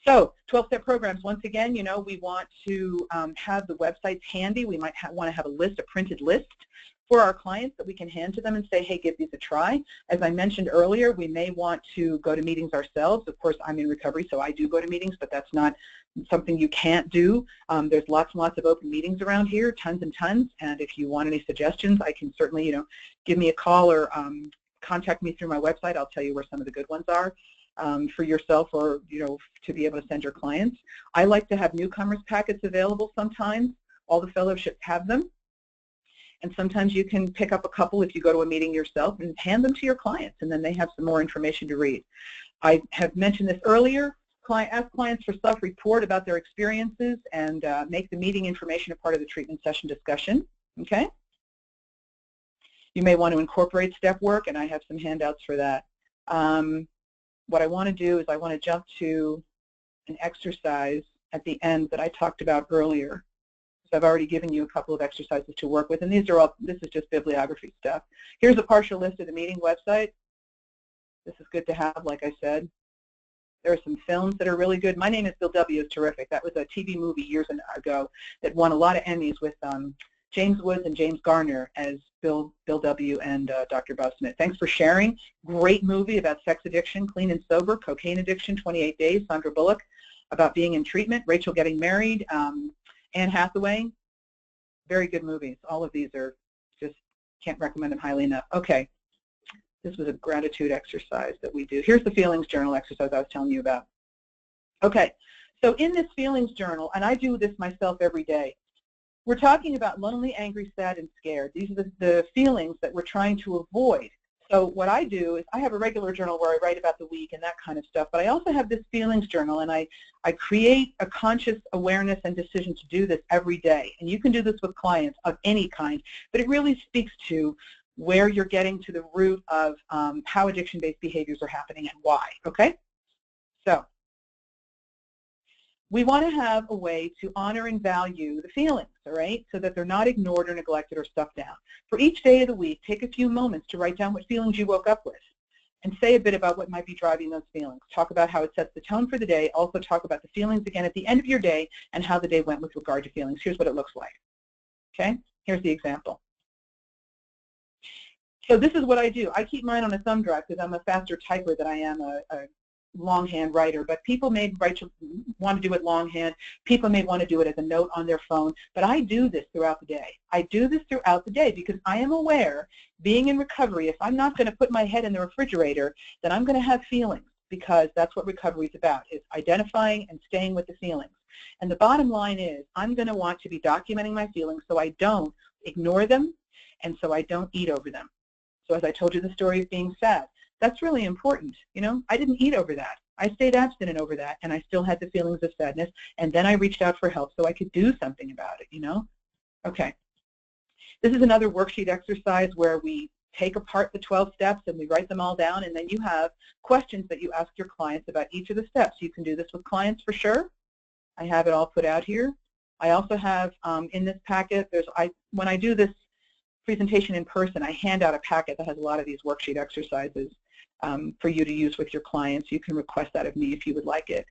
So 12-step programs, once again, you know, we want to have the websites handy. We might want to have a list, a printed list for our clients that we can hand to them and say, hey, give these a try. As I mentioned earlier, we may want to go to meetings ourselves. Of course, I'm in recovery, so I do go to meetings, but that's not something you can't do. There's lots and lots of open meetings around here, tons and tons, and if you want any suggestions, I can certainly, you know, give me a call or contact me through my website. I'll tell you where some of the good ones are for yourself, or, you know, to be able to send your clients. I like to have newcomers packets available sometimes. All the fellowships have them. And sometimes you can pick up a couple if you go to a meeting yourself and hand them to your clients, and then they have some more information to read. I have mentioned this earlier. Ask clients for self-report about their experiences and make the meeting information a part of the treatment session discussion, okay? You may want to incorporate step work, and I have some handouts for that. What I want to do is I want to jump to an exercise at the end that I talked about earlier. I've already given you a couple of exercises to work with, and these are all, this is just bibliography stuff. Here's a partial list of the meeting website. This is good to have, like I said. There are some films that are really good. My Name is Bill W. is terrific. That was a TV movie years ago that won a lot of Emmys with James Woods and James Garner as Bill W. and Dr. Bob Smith. Thanks for sharing. Great movie about sex addiction, clean and sober, cocaine addiction, 28 Days, Sandra Bullock, about being in treatment, Rachel getting married, Anne Hathaway. Very good movies. All of these are just, can't recommend them highly enough. Okay, this was a gratitude exercise that we do. Here's the feelings journal exercise I was telling you about. Okay, so in this feelings journal, and I do this myself every day, we're talking about lonely, angry, sad, and scared. These are the feelings that we're trying to avoid. So what I do is I have a regular journal where I write about the week and that kind of stuff, but I also have this feelings journal, and I create a conscious awareness and decision to do this every day. And you can do this with clients of any kind, but it really speaks to where you're getting to the root of how addiction-based behaviors are happening and why, okay? So we want to have a way to honor and value the feelings, all right, so that they're not ignored or neglected or stuffed down. For each day of the week, take a few moments to write down what feelings you woke up with and say a bit about what might be driving those feelings. Talk about how it sets the tone for the day. Also talk about the feelings again at the end of your day and how the day went with regard to feelings. Here's what it looks like, okay? Here's the example. So this is what I do. I keep mine on a thumb drive because I'm a faster typer than I am a longhand writer, but people may want to do it longhand. People may want to do it as a note on their phone, but I do this throughout the day. I do this throughout the day because I am aware, being in recovery, if I'm not going to put my head in the refrigerator, then I'm going to have feelings, because that's what recovery is about, is identifying and staying with the feelings. And the bottom line is I'm going to want to be documenting my feelings so I don't ignore them and so I don't eat over them. So as I told you the story of being sad, that's really important. You know, I didn't eat over that. I stayed abstinent over that, and I still had the feelings of sadness, and then I reached out for help so I could do something about it, you know? Okay. This is another worksheet exercise where we take apart the 12 steps and we write them all down, and then you have questions that you ask your clients about each of the steps. You can do this with clients for sure. I have it all put out here. I also have in this packet, when I do this presentation in person, I hand out a packet that has a lot of these worksheet exercises for you to use with your clients. You can request that of me if you would like it.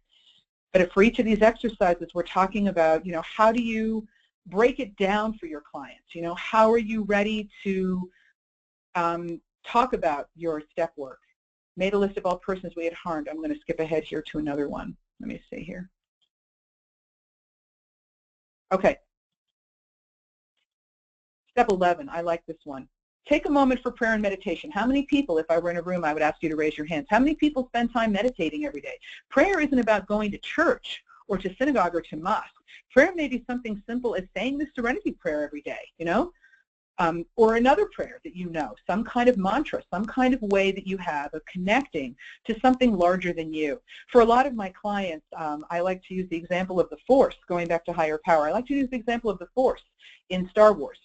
But for each of these exercises, we're talking about, you know, how do you break it down for your clients? You know, how are you ready to talk about your step work? Made a list of all persons we had harmed. I'm going to skip ahead here to another one. Let me see here. Okay. Step 11, I like this one. Take a moment for prayer and meditation. How many people, if I were in a room, I would ask you to raise your hands. How many people spend time meditating every day? Prayer isn't about going to church or to synagogue or to mosque. Prayer may be something simple as saying the Serenity Prayer every day, you know? Or another prayer that you know, some kind of mantra, some kind of way that you have of connecting to something larger than you. For a lot of my clients, I like to use the example of the Force, going back to higher power. I like to use the example of the Force in Star Wars.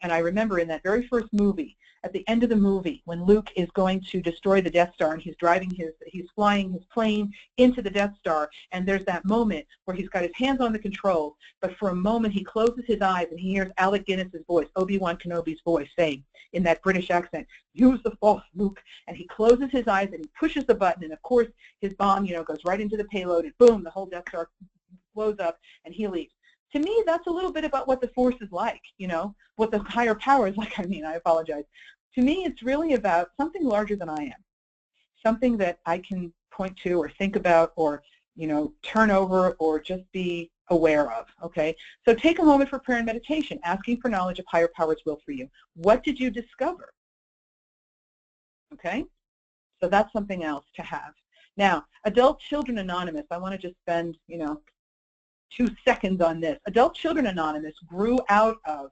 And I remember in that very first movie, at the end of the movie, when Luke is going to destroy the Death Star and he's flying his plane into the Death Star, and there's that moment where he's got his hands on the controls, but for a moment he closes his eyes and he hears Alec Guinness's voice, Obi-Wan Kenobi's voice, saying in that British accent, "Use the Force, Luke," and he closes his eyes and he pushes the button, and of course his bomb, goes right into the payload, and boom, the whole Death Star blows up and he leaves. To me, that's a little bit about what the Force is like, what the higher power is like. I apologize. To me, it's really about something larger than I am, something that I can point to or think about or, turn over or just be aware of, okay? So take a moment for prayer and meditation, asking for knowledge of higher power's will for you. What did you discover? Okay? So that's something else to have. Now, Adult Children Anonymous, I want to just spend, 2 seconds on this. Adult Children Anonymous grew out of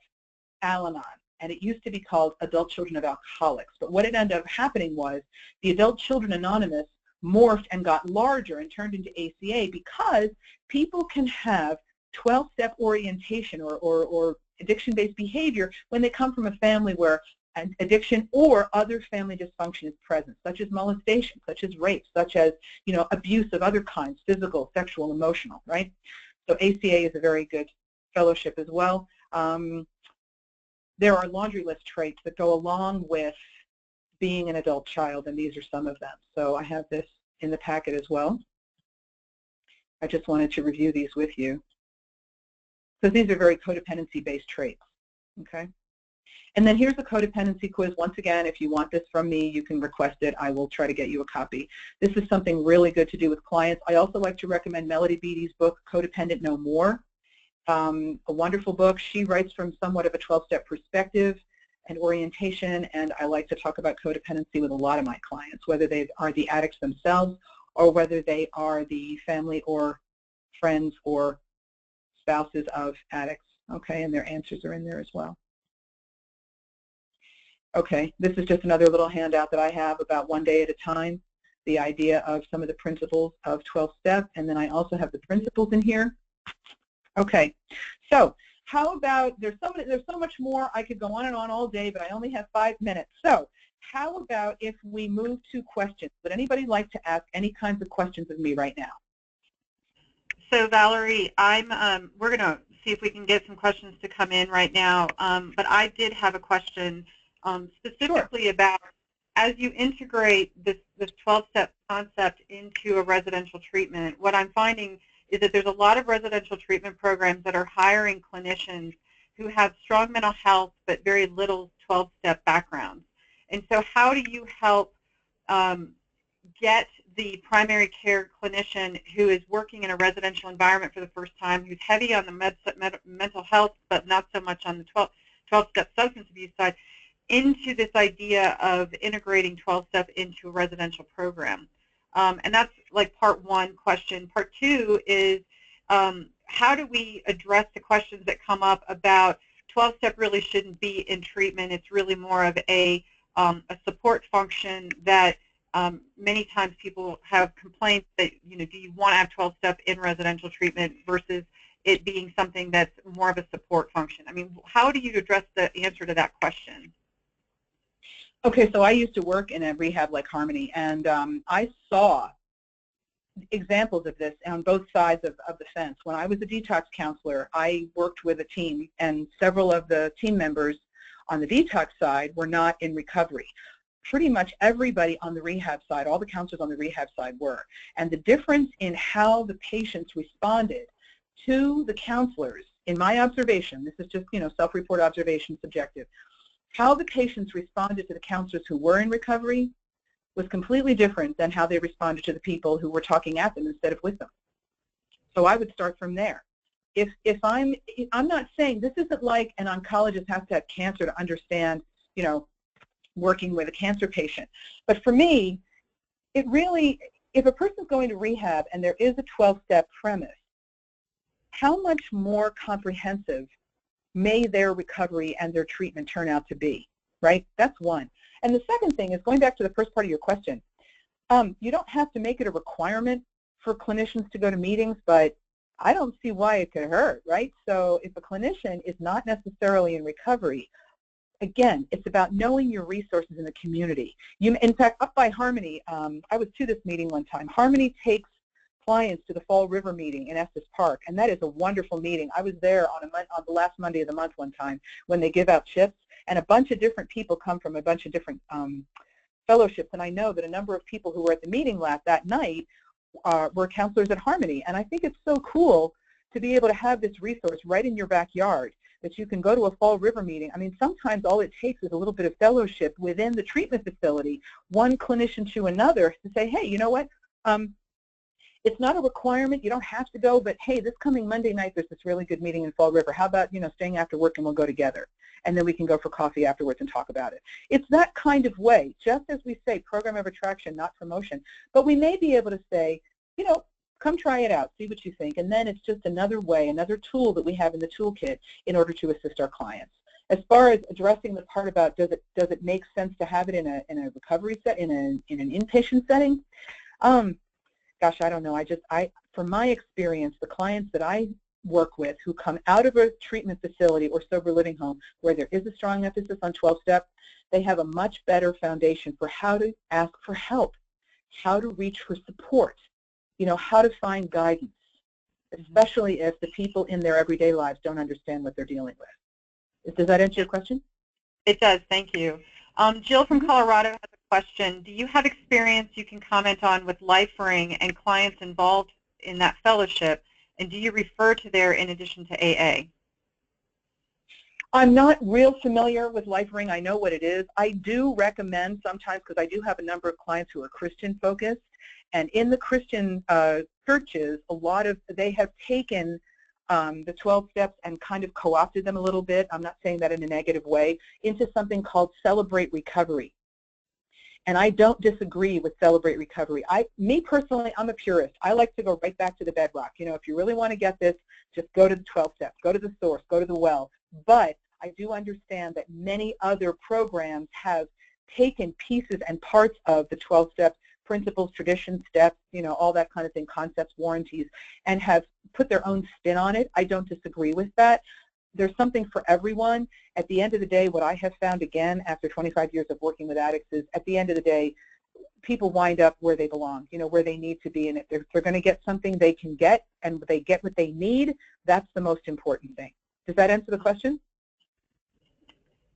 Al-Anon, and it used to be called Adult Children of Alcoholics. But what it ended up happening was the Adult Children Anonymous morphed and got larger and turned into ACA because people can have 12-step orientation or addiction-based behavior when they come from a family where an addiction or other family dysfunction is present, such as molestation, such as rape, such as abuse of other kinds, physical, sexual, emotional, right? So ACA is a very good fellowship as well. There are laundry list traits that go along with being an adult child, and these are some of them. So I have this in the packet as well. I just wanted to review these with you, because these are very codependency-based traits, okay? And then here's the codependency quiz. Once again, if you want this from me, you can request it. I will try to get you a copy. This is something really good to do with clients. I also like to recommend Melody Beattie's book, Codependent No More. A wonderful book. She writes from somewhat of a 12-step perspective and orientation, and I like to talk about codependency with a lot of my clients, whether they are the addicts themselves or whether they are the family or friends or spouses of addicts, okay, and their answers are in there as well. Okay, this is just another little handout that I have about one day at a time, the idea of some of the principles of 12-step, and then I also have the principles in here. Okay, so how about, there's so much more. I could go on and on all day, but I only have 5 minutes. So how about if we move to questions? Would anybody like to ask any kinds of questions of me right now? So Valerie, we're going to see if we can get some questions to come in right now, but I did have a question specifically Sure. about, as you integrate this 12-step concept into a residential treatment, what I'm finding is that there's a lot of residential treatment programs that are hiring clinicians who have strong mental health but very little 12-step backgrounds. And so how do you help get the primary care clinician who is working in a residential environment for the first time, who's heavy on the mental health but not so much on the 12-step substance abuse side, into this idea of integrating 12-step into a residential program? And that's like part one question. Part two is how do we address the questions that come up about 12-step really shouldn't be in treatment. It's really more of a support function that many times people have complaints that, do you want to have 12-step in residential treatment versus it being something that's more of a support function? I mean, how do you address the answer to that question? Okay, so I used to work in a rehab like Harmony, and I saw examples of this on both sides of the fence. When I was a detox counselor, I worked with a team, and several of the team members on the detox side were not in recovery. Pretty much everybody on the rehab side, all the counselors on the rehab side were. And the difference in how the patients responded to the counselors, in my observation, this is just, self-report observation, subjective, how the patients responded to the counselors who were in recovery was completely different than how they responded to the people who were talking at them instead of with them. So I would start from there. If I'm not saying this isn't like an oncologist has to have cancer to understand, working with a cancer patient. But for me, it really, if a person's going to rehab and there is a 12-step premise, how much more comprehensive may their recovery and their treatment turn out to be, right? That's one. And the second thing is, going back to the first part of your question, you don't have to make it a requirement for clinicians to go to meetings, but I don't see why it could hurt, right? So if a clinician is not necessarily in recovery, again, it's about knowing your resources in the community. In fact, up by Harmony, I was to this meeting one time. Harmony takes clients to the Fall River meeting in Estes Park, and that is a wonderful meeting. I was there on the last Monday of the month one time when they give out chips, and a bunch of different people come from a bunch of different fellowships, and I know that a number of people who were at the meeting that night were counselors at Harmony, and I think it's so cool to be able to have this resource right in your backyard, that you can go to a Fall River meeting. I mean, sometimes all it takes is a little bit of fellowship within the treatment facility, one clinician to another, to say, hey, you know what, it's not a requirement, you don't have to go, but hey, this coming Monday night there's this really good meeting in Fall River. How about, staying after work and we'll go together? And then we can go for coffee afterwards and talk about it. It's that kind of way, just as we say, program of attraction, not promotion. But we may be able to say, come try it out, see what you think. And then it's just another way, another tool that we have in the toolkit in order to assist our clients. As far as addressing the part about does it make sense to have it in a recovery set, in an inpatient setting? Gosh, I don't know. From my experience, the clients that I work with who come out of a treatment facility or sober living home where there is a strong emphasis on 12-step, they have a much better foundation for how to ask for help, how to reach for support, how to find guidance, especially if the people in their everyday lives don't understand what they're dealing with. Does that answer your question? It does. Thank you. Jill from Colorado has a question. Do you have experience you can comment on with Lifering and clients involved in that fellowship, and do you refer to there in addition to AA? I'm not real familiar with Lifering. I know what it is. I do recommend sometimes, because I do have a number of clients who are Christian focused, and in the Christian churches, they have taken the 12 steps and kind of co-opted them a little bit, I'm not saying that in a negative way, into something called Celebrate Recovery. And I don't disagree with Celebrate Recovery. Me personally, I'm a purist. I like to go right back to the bedrock. If you really want to get this, just go to the 12 steps, go to the source, go to the well. But I do understand that many other programs have taken pieces and parts of the 12 steps, principles, traditions, steps, all that kind of thing, concepts, warranties, and have put their own spin on it. I don't disagree with that. There's something for everyone. At the end of the day, what I have found, again, after 25 years of working with addicts, is at the end of the day, people wind up where they belong, where they need to be. And if they're going to get something they can get, and they get what they need, that's the most important thing. Does that answer the question?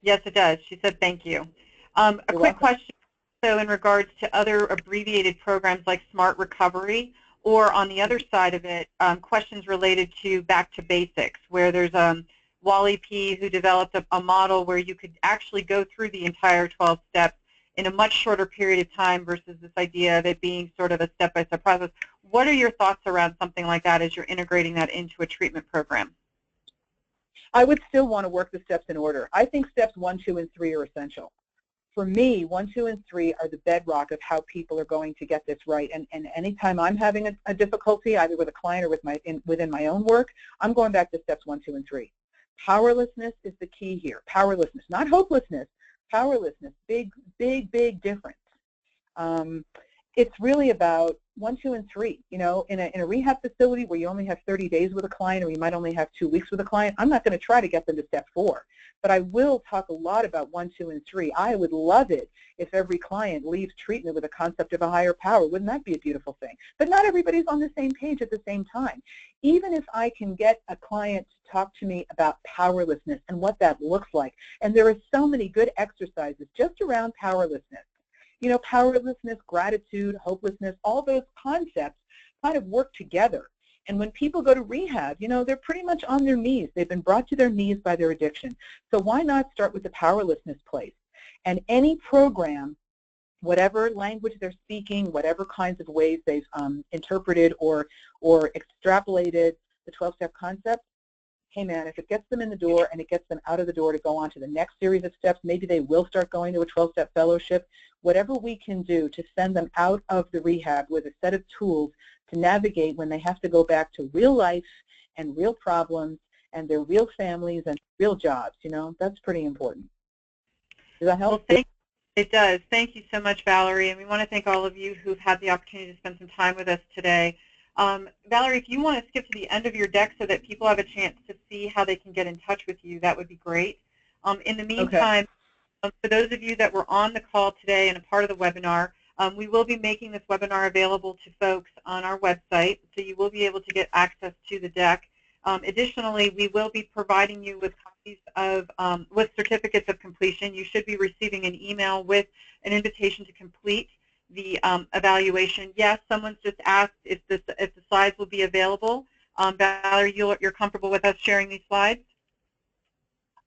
Yes, it does. She said thank you. A quick question. So in regards to other abbreviated programs like Smart Recovery, or on the other side of it, questions related to Back to Basics, where there's Wally P. who developed a model where you could actually go through the entire 12 steps in a much shorter period of time versus this idea of it being sort of a step-by-step process. What are your thoughts around something like that as you're integrating that into a treatment program? I would still want to work the steps in order. I think steps 1, 2, and 3 are essential. For me, 1, 2, and 3 are the bedrock of how people are going to get this right. And anytime I'm having a difficulty, either with a client or within my own work, I'm going back to steps 1, 2, and 3. Powerlessness is the key here. Powerlessness, not hopelessness. Powerlessness, big difference. It's really about 1, 2, and 3. In a rehab facility where you only have 30 days with a client, or you might only have 2 weeks with a client, I'm not going to try to get them to step 4. But I will talk a lot about 1, 2, and 3. I would love it if every client leaves treatment with a concept of a higher power. Wouldn't that be a beautiful thing? But not everybody's on the same page at the same time. Even if I can get a client to talk to me about powerlessness and what that looks like, and there are so many good exercises just around powerlessness. Powerlessness, gratitude, hopelessness, all those concepts kind of work together. And when people go to rehab, they're pretty much on their knees. They've been brought to their knees by their addiction. So why not start with the powerlessness place? And any program, whatever language they're speaking, whatever kinds of ways they've interpreted or extrapolated the 12-step concept, hey man, if it gets them in the door and it gets them out of the door to go on to the next series of steps, maybe they will start going to a 12-step fellowship, whatever we can do to send them out of the rehab with a set of tools to navigate when they have to go back to real life and real problems and their real families and real jobs. You know, that's pretty important. Does that help? Well, it does. Thank you so much, Valerie, and we want to thank all of you who've had the opportunity to spend some time with us today. Valerie, if you want to skip to the end of your deck so that people have a chance to see how they can get in touch with you, that would be great. In the meantime, for those of you that were on the call today and a part of the webinar, we will be making this webinar available to folks on our website, so you will be able to get access to the deck. Additionally, we will be providing you with copies of, with certificates of completion. You should be receiving an email with an invitation to complete the evaluation. Yes, someone's just asked if the slides will be available. Valerie, you're comfortable with us sharing these slides?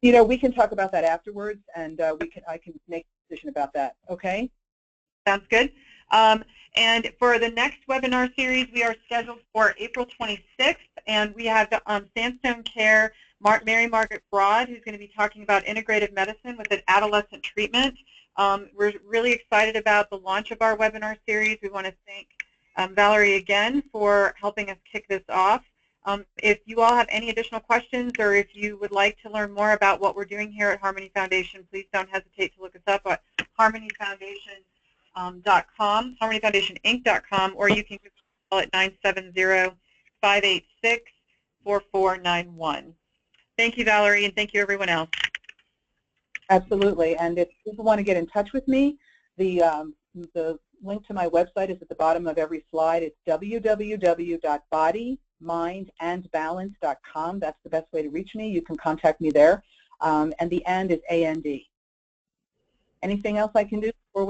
You know, we can talk about that afterwards, and I can make a decision about that. Okay. Sounds good. And for the next webinar series, we are scheduled for April 26th, and we have Sandstone Care, Mary Margaret Broad, who's going to be talking about integrative medicine with an adolescent treatment. We're really excited about the launch of our webinar series. We want to thank Valerie again for helping us kick this off. If you all have any additional questions, or if you would like to learn more about what we're doing here at Harmony Foundation, please don't hesitate to look us up at harmonyfoundation.com, harmonyfoundationinc.com, or you can call at 970-586-4491. Thank you, Valerie, and thank you, everyone else. Absolutely. And if people want to get in touch with me, the link to my website is at the bottom of every slide. It's www.bodymindandbalance.com. That's the best way to reach me. You can contact me there. And the and is AND. Anything else I can do?